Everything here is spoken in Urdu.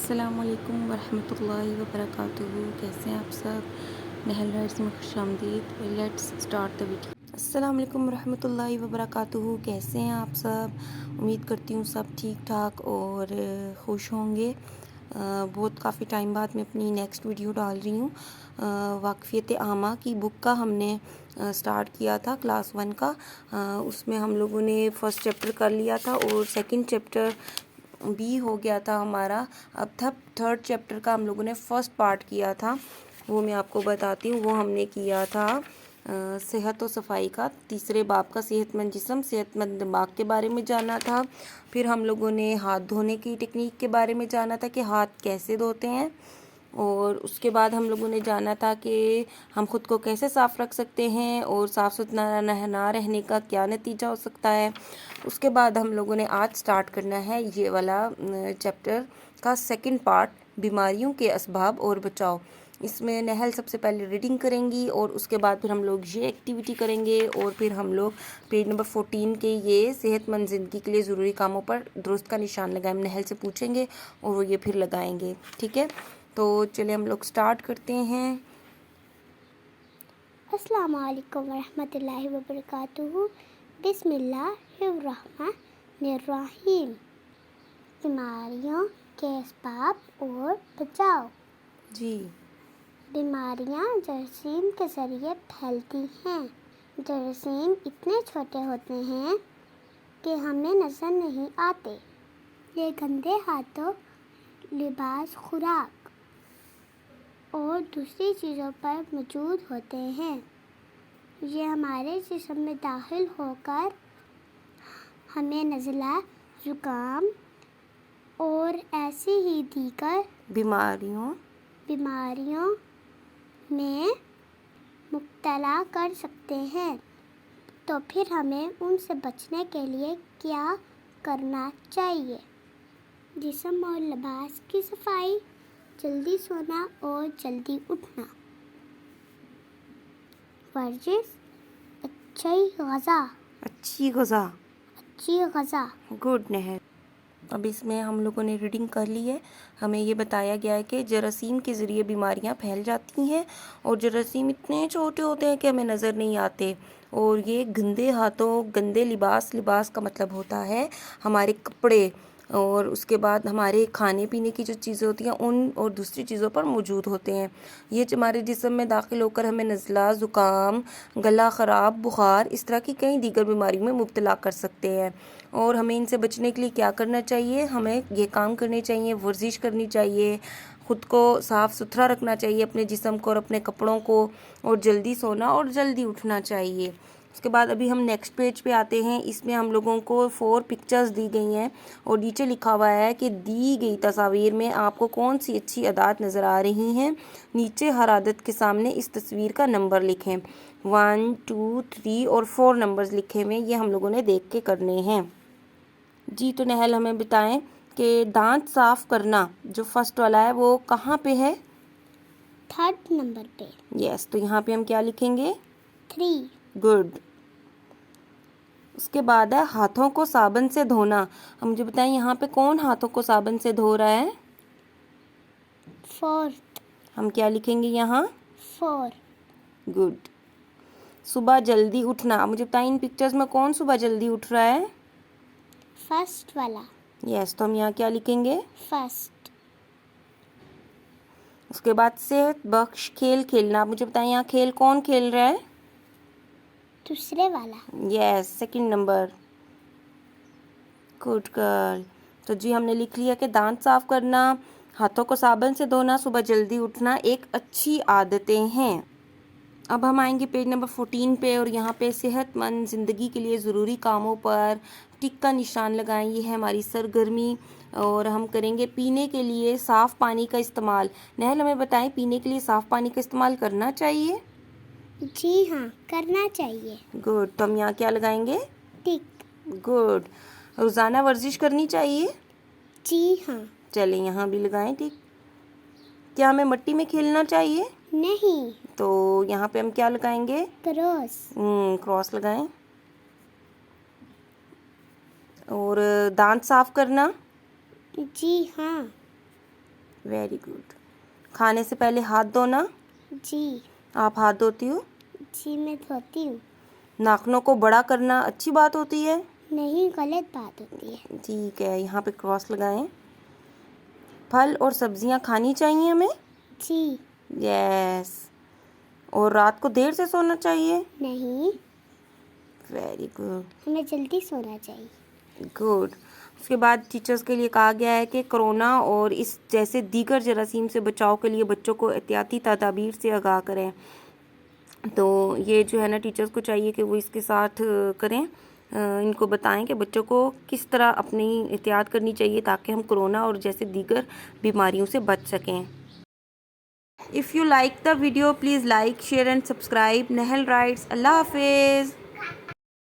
السلام علیکم ورحمۃ اللہ وبرکاتہ. کیسے ہیں آپ سب؟ نہل رائٹس میں خوش آمدید. Let's start the video. السلام علیکم ورحمۃ اللہ وبرکاتہ. کیسے ہیں آپ سب؟ امید کرتی ہوں سب ٹھیک ٹھاک اور خوش ہوں گے. بہت کافی ٹائم بعد میں اپنی نیکسٹ ویڈیو ڈال رہی ہوں. واقفیت عامہ کی بک کا ہم نے سٹارٹ کیا تھا کلاس 1 کا. اس میں ہم لوگوں نے فرسٹ چیپٹر کر لیا تھا اور سیکنڈ چیپٹر بھی ہو گیا تھا ہمارا. اب تھرڈ چیپٹر کا ہم لوگوں نے فرسٹ پارٹ کیا تھا. وہ میں آپ کو بتاتی ہوں. وہ ہم نے کیا تھا صحت و صفائی کا. تیسرے باب کا صحت مند جسم صحت مند دماغ کے بارے میں جانا تھا. پھر ہم لوگوں نے ہاتھ دھونے کی ٹیکنیک کے بارے میں جانا تھا کہ ہاتھ کیسے دھوتے ہیں. اور اس کے بعد ہم لوگوں نے جانا تھا کہ ہم خود کو کیسے صاف رکھ سکتے ہیں اور صاف ستھرا نہ رہنے کا کیا نتیجہ ہو سکتا ہے. اس کے بعد ہم لوگوں نے آج سٹارٹ کرنا ہے یہ والا چیپٹر کا سیکنڈ پارٹ، بیماریوں کے اسباب اور بچاؤ. اس میں نہل سب سے پہلے ریڈنگ کریں گی اور اس کے بعد پھر ہم لوگ یہ ایکٹیویٹی کریں گے اور پھر ہم لوگ پیج نمبر 14 کے یہ صحت مند زندگی کے لیے ضروری کاموں پر درست کا نشان لگائیں. ہم نہل سے پوچھیں گے اور وہ یہ پھر لگائیں گے. ٹھیک ہے، تو چلے ہم لوگ سٹارٹ کرتے ہیں. السلام علیکم ورحمۃ اللہ وبرکاتہ. بسم اللہ الرحمن الرحیم. بیماریوں کے اسباب اور بچاؤ. جی، بیماریاں جراثیم کے ذریعے پھیلتی ہیں. جراثیم اتنے چھوٹے ہوتے ہیں کہ ہمیں نظر نہیں آتے. یہ گندے ہاتھوں، لباس، خوراک اور دوسری چیزوں پر موجود ہوتے ہیں. یہ ہمارے جسم میں داخل ہو کر ہمیں نزلہ، زکام اور ایسی ہی دیگر بیماریوں میں مبتلا کر سکتے ہیں. تو پھر ہمیں ان سے بچنے کے لیے کیا کرنا چاہیے؟ جسم اور لباس کی صفائی، جلدی سونا اور جلدی اٹھنا، ورزش، اچھی غذا. گڈ نہل. اب اس میں ہم لوگوں نے ریڈنگ کر لی ہے. ہمیں یہ بتایا گیا ہے کہ جراثیم کے ذریعے بیماریاں پھیل جاتی ہیں اور جراثیم اتنے چھوٹے ہوتے ہیں کہ ہمیں نظر نہیں آتے. اور یہ گندے ہاتھوں، گندے لباس کا مطلب ہوتا ہے ہمارے کپڑے، اور اس کے بعد ہمارے کھانے پینے کی جو چیزیں ہوتی ہیں ان اور دوسری چیزوں پر موجود ہوتے ہیں. یہ ہمارے جسم میں داخل ہو کر ہمیں نزلہ، زکام، گلا خراب، بخار، اس طرح کی کئی دیگر بیماریوں میں مبتلا کر سکتے ہیں. اور ہمیں ان سے بچنے کے لیے کیا کرنا چاہیے؟ ہمیں یہ کام کرنے چاہیے، ورزش کرنی چاہیے، خود کو صاف ستھرا رکھنا چاہیے، اپنے جسم کو اور اپنے کپڑوں کو، اور جلدی سونا اور جلدی اٹھنا چاہیے. اس کے بعد ابھی ہم نیکسٹ پیج پہ آتے ہیں. اس میں ہم لوگوں کو 4 پکچرز دی گئی ہیں اور نیچے لکھا ہوا ہے کہ دی گئی تصاویر میں آپ کو کون سی اچھی عادات نظر آ رہی ہیں. نیچے ہر عادت کے سامنے اس تصویر کا نمبر لکھیں. 1 2 3 اور 4 نمبرز لکھے ہوئے. یہ ہم لوگوں نے دیکھ کے کرنے ہیں. جی، تو نہل ہمیں بتائیں کہ دانت صاف کرنا جو فرسٹ والا ہے وہ کہاں پہ ہے؟ 3rd نمبر پہ. یس، تو یہاں پہ ہم کیا لکھیں گے؟ 3. گڈ. اس کے بعد ہے ہاتھوں کو صابن سے دھونا. ہم مجھے بتائیں یہاں پہ کون ہاتھوں کو صابن سے دھو رہا ہے؟ 4th. ہم کیا لکھیں گے یہاں؟ 4. گڈ. صبح جلدی اٹھنا. مجھے بتائیں ان پکچرز میں کون صبح جلدی اٹھ رہا ہے؟ فرسٹ والا. یس، تو ہم یہاں کیا لکھیں گے؟ فرسٹ. اس کے بعد صحت بخش کھیل کھیلنا. مجھے بتائیں یہاں کھیل کون کھیل رہا ہے؟ دوسرے والا. یس، سیکنڈ نمبر. Good girl. تو جی ہم نے لکھ لیا کہ دانت صاف کرنا، ہاتھوں کو صابن سے دھونا، صبح جلدی اٹھنا ایک اچھی عادتیں ہیں. اب ہم آئیں گے پیج نمبر 14 پہ اور یہاں پہ صحت مند زندگی کے لیے ضروری کاموں پر ٹک کا نشان لگائیں. یہ ہے ہماری سرگرمی اور ہم کریں گے پینے کے لیے صاف پانی کا استعمال. نہل ہمیں بتائیں پینے کے لیے صاف پانی کا استعمال کرنا چاہیے؟ جی ہاں، کرنا چاہیے. گڈ. تو ہم یہاں کیا لگائیں گے؟ ٹک. گڈ. روزانہ ورزش کرنی چاہیے؟ جی ہاں. چلیں یہاں بھی لگائیں ٹک. کیا ہمیں مٹی میں کھیلنا چاہیے؟ نہیں. تو یہاں پہ ہم کیا لگائیں گے؟ کراس. کراس لگائیں. اور دانت صاف کرنا؟ جی ہاں. Very good. کھانے سے پہلے ہاتھ دھونا. جی آپ ہاتھ دھوتی ہو؟ جی میں دھوتی ہوں. ناخنوں کو بڑا کرنا اچھی بات ہوتی ہے؟ نہیں، غلط بات ہوتی ہے. ٹھیک ہے، یہاں پہ کراس لگائیں. پھل اور سبزیاں کھانی چاہیے ہمیں؟ جی. یس. اور رات کو دیر سے سونا چاہیے؟ نہیں، ویری گڈ. ہمیں جلدی سونا چاہیے. گڈ. اس کے بعد ٹیچرز کے لیے کہا گیا ہے کہ کرونا اور اس جیسے دیگر جراثیم سے بچاؤ کے لیے بچوں کو احتیاطی تدابیر سے آگاہ کریں. تو یہ جو ہے نا ٹیچرز کو چاہیے کہ وہ اس کے ساتھ کریں، ان کو بتائیں کہ بچوں کو کس طرح اپنی احتیاط کرنی چاہیے تاکہ ہم کرونا اور جیسے دیگر بیماریوں سے بچ سکیں. If you like the video, please like, share and subscribe. Nehal writes, Allah Hafiz.